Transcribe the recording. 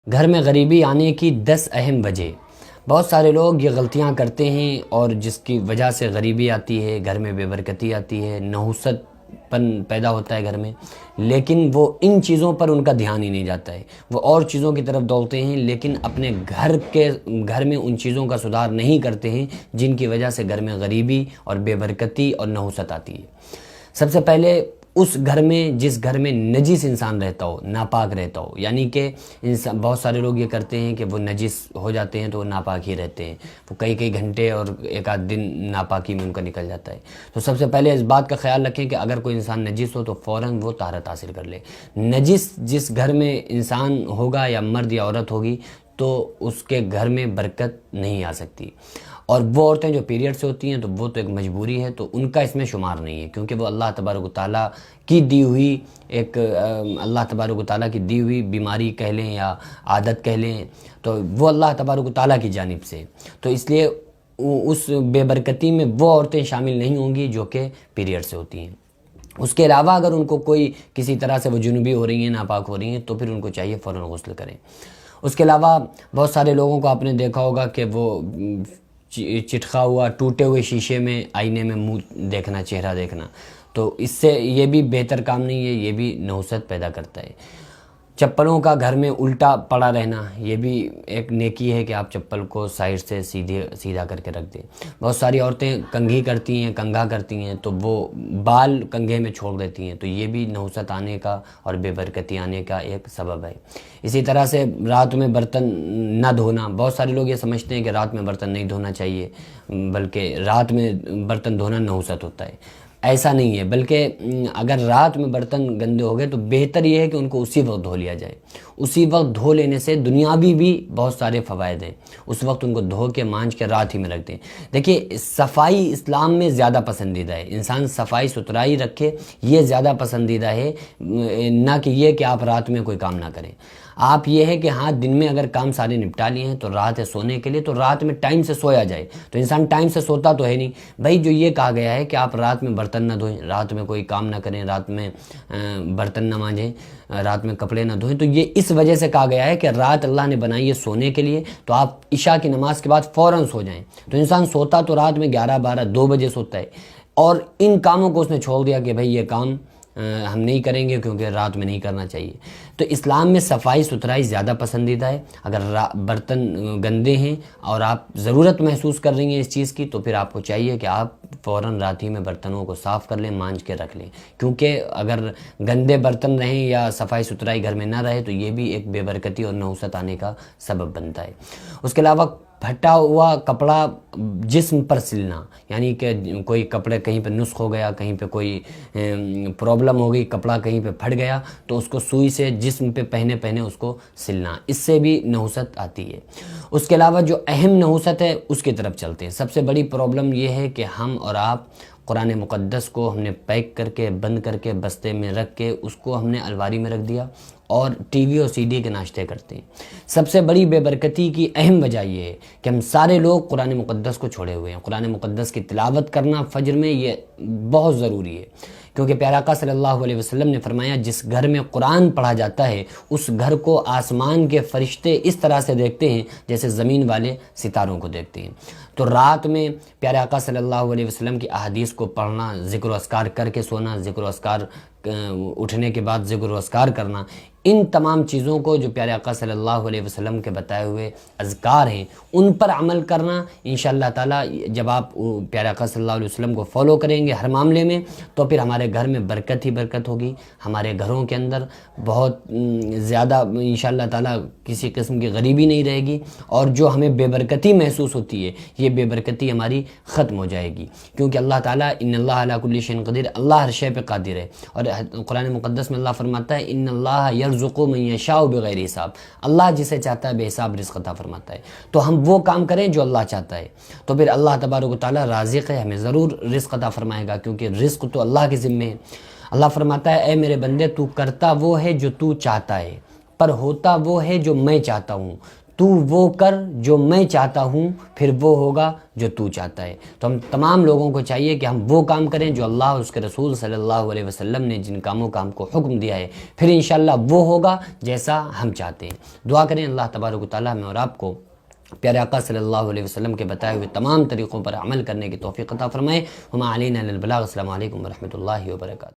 گھر میں غریبی آنے کی 10 اہم وجہ۔ بہت سارے لوگ یہ غلطیاں کرتے ہیں اور جس کی وجہ سے غریبی آتی ہے، گھر میں بے برکتی آتی ہے، نحوست پن پیدا ہوتا ہے گھر میں، لیکن وہ ان چیزوں پر ان کا دھیان ہی نہیں جاتا ہے، وہ اور چیزوں کی طرف دوڑتے ہیں، لیکن اپنے گھر میں ان چیزوں کا سدھار نہیں کرتے ہیں جن کی وجہ سے گھر میں غریبی اور بے برکتی اور نحوست آتی ہے۔ سب سے پہلے اس گھر میں، جس گھر میں نجس انسان رہتا ہو، ناپاک رہتا ہو، یعنی کہ بہت سارے لوگ یہ کرتے ہیں کہ وہ نجس ہو جاتے ہیں تو وہ ناپاک ہی رہتے ہیں، وہ کئی گھنٹے اور ایک آدھ دن ناپاکی میں ان کا نکل جاتا ہے۔ تو سب سے پہلے اس بات کا خیال رکھیں کہ اگر کوئی انسان نجس ہو تو فوراً وہ طہارت حاصل کر لے۔ نجس جس گھر میں انسان ہوگا یا مرد یا عورت ہوگی تو اس کے گھر میں برکت نہیں آ سکتی، اور وہ عورتیں جو پیریڈ سے ہوتی ہیں تو وہ تو ایک مجبوری ہے، تو ان کا اس میں شمار نہیں ہے، کیونکہ وہ اللہ تبارک و تعالیٰ کی دی ہوئی اللہ تبارک و تعالیٰ کی دی ہوئی بیماری کہہ لیں یا عادت کہہ لیں، تو وہ اللہ تبارک و تعالیٰ کی جانب سے، تو اس لیے اس بے برکتی میں وہ عورتیں شامل نہیں ہوں گی جو کہ پیریڈ سے ہوتی ہیں۔ اس کے علاوہ اگر ان کو کوئی کسی طرح سے وہ جنوبی ہو رہی ہیں، ناپاک ہو رہی ہیں، تو پھر ان کو چاہیے فوراً غسل کریں۔ اس کے علاوہ بہت سارے لوگوں کو آپ نے دیکھا ہوگا کہ وہ چٹخا ہوا ٹوٹے ہوئے شیشے میں آئینے میں منہ دیکھنا، چہرہ دیکھنا، تو اس سے یہ بھی بہتر کام نہیں ہے، یہ بھی نحوست پیدا کرتا ہے۔ چپلوں کا گھر میں الٹا پڑا رہنا، یہ بھی ایک نیکی ہے کہ آپ چپل کو سائڈ سے سیدھا کر کے رکھ دیں۔ بہت ساری عورتیں کنگھی کرتی ہیں، کنگھا کرتی ہیں، تو وہ بال کنگھے میں چھوڑ دیتی ہیں، تو یہ بھی نحوست آنے کا اور بے برکتی آنے کا ایک سبب ہے۔ اسی طرح سے رات میں برتن نہ دھونا، بہت سارے لوگ یہ سمجھتے ہیں کہ رات میں برتن نہیں دھونا چاہیے، بلکہ رات میں برتن دھونا نحوست ہوتا ہے۔ ایسا نہیں ہے، بلکہ اگر رات میں برتن گندے ہو گئے تو بہتر یہ ہے کہ ان کو اسی وقت دھو لیا جائے۔ اسی وقت دھو لینے سے دنیاوی بھی بہت سارے فوائد ہیں، اس وقت ان کو دھو کے مانجھ کے رات ہی میں رکھ دیں۔ دیکھیے، صفائی اسلام میں زیادہ پسندیدہ ہے، انسان صفائی ستھرائی رکھے، یہ زیادہ پسندیدہ ہے، نہ کہ یہ کہ آپ رات میں کوئی کام نہ کریں۔ آپ یہ ہے کہ ہاں دن میں اگر کام سارے نپٹا لیے ہیں تو رات ہے سونے کے لیے، تو رات میں ٹائم سے سویا جائے۔ تو انسان ٹائم سے سوتا تو ہے نہیں بھائی، جو یہ کہا گیا ہے کہ آپ رات میں برتن نہ دھوئیں، رات میں کوئی کام نہ کریں، رات میں برتن نہ مانجیں، رات میں کپڑے نہ دھوئیں، تو یہ اس وجہ سے کہا گیا ہے کہ رات اللہ نے بنائی ہے سونے کے لیے، تو آپ عشاء کی نماز کے بعد فوراً سو جائیں۔ تو انسان سوتا تو رات میں 11، 12، 2 بجے سوتا ہے، اور ان کاموں کو اس نے چھوڑ دیا کہ بھائی یہ کام ہم نہیں کریں گے کیونکہ رات میں نہیں کرنا چاہیے۔ تو اسلام میں صفائی ستھرائی زیادہ پسندیدہ ہے۔ اگر برتن گندے ہیں اور آپ ضرورت محسوس کر رہی ہیں اس چیز کی، تو پھر آپ کو چاہیے کہ آپ فوراً رات ہی میں برتنوں کو صاف کر لیں، مانجھ کے رکھ لیں، کیونکہ اگر گندے برتن رہیں یا صفائی ستھرائی گھر میں نہ رہے تو یہ بھی ایک بے برکتی اور نحوست آنے کا سبب بنتا ہے۔ اس کے علاوہ پھٹا ہوا کپڑا جسم پر سلنا، یعنی کہ کوئی کپڑے کہیں پہ نسخ ہو گیا، کہیں پہ کوئی پرابلم ہو گئی، کپڑا کہیں پہ پھٹ گیا، تو اس کو سوئی سے جسم پہ پہنے اس کو سلنا، اس سے بھی نحوست آتی ہے۔ اس کے علاوہ جو اہم نحوست ہے اس کی طرف چلتے ہیں۔ سب سے بڑی پرابلم یہ ہے کہ ہم اور آپ قرآن مقدس کو ہم نے پیک کر کے، بند کر کے، بستے میں رکھ کے، اس کو ہم نے الماری میں رکھ دیا اور ٹی وی اور سی ڈی کے ناشتے کرتے ہیں۔ سب سے بڑی بے برکتی کی اہم وجہ یہ ہے کہ ہم سارے لوگ قرآن مقدس کو چھوڑے ہوئے ہیں۔ قرآن مقدس کی تلاوت کرنا فجر میں یہ بہت ضروری ہے، کیونکہ پیارا آقا صلی اللہ علیہ وسلم نے فرمایا جس گھر میں قرآن پڑھا جاتا ہے اس گھر کو آسمان کے فرشتے اس طرح سے دیکھتے ہیں جیسے زمین والے ستاروں کو دیکھتے ہیں۔ تو رات میں پیارے آقا صلی اللہ علیہ وسلم کی احادیث کو پڑھنا، ذکر و اذکار کر کے سونا، ذکر و اذکار اٹھنے کے بعد ذکر و اذکار کرنا، ان تمام چیزوں کو جو پیارے آقا صلی اللہ علیہ وسلم کے بتائے ہوئے اذکار ہیں ان پر عمل کرنا، انشاءاللہ تعالی جب آپ پیارے آقا صلی اللہ علیہ وسلم کو فالو کریں گے ہر معاملے میں، تو پھر ہمارے گھر میں برکت ہی برکت ہوگی، ہمارے گھروں کے اندر بہت زیادہ انشاءاللہ تعالی کسی قسم کی غریبی نہیں رہے گی، اور جو ہمیں بے برکتی محسوس ہوتی ہے یہ بے برکتی ہماری ختم ہو جائے گی، کیونکہ اللہ تعالیٰ ان اللہ علی کل شیء قدیر، اللہ ہر شے پہ قادر ہے، اور قرآن مقدس میں اللہ فرماتا ہے ان اللہ یرزق من یشاء بغیر حساب، اللہ جسے چاہتا ہے بے حساب رزق عطا فرماتا ہے۔ تو ہم وہ کام کریں جو اللہ چاہتا ہے، تو پھر اللہ تبارک و تعالیٰ رازق ہے، ہمیں ضرور رزق عطا فرمائے گا، کیونکہ رزق تو اللہ کے ذمے ہے۔ اللہ فرماتا ہے اے میرے بندے تو کرتا وہ ہے جو تو چاہتا ہے، پر ہوتا وہ ہے جو میں چاہتا ہوں، تو وہ کر جو میں چاہتا ہوں، پھر وہ ہوگا جو تو چاہتا ہے۔ تو ہم تمام لوگوں کو چاہیے کہ ہم وہ کام کریں جو اللہ اور اس کے رسول صلی اللہ علیہ وسلم نے جن کاموں کا ہم کو حکم دیا ہے، پھر انشاءاللہ وہ ہوگا جیسا ہم چاہتے ہیں۔ دعا کریں اللہ تبارک و تعالیٰ میں اور آپ کو پیارے آقا صلی اللہ علیہ وسلم کے بتائے ہوئے تمام طریقوں پر عمل کرنے کی توفیق عطا فرمائے۔ وما علینا الا البلاغ۔ السلام علیکم ورحمۃ اللہ وبرکاتہ۔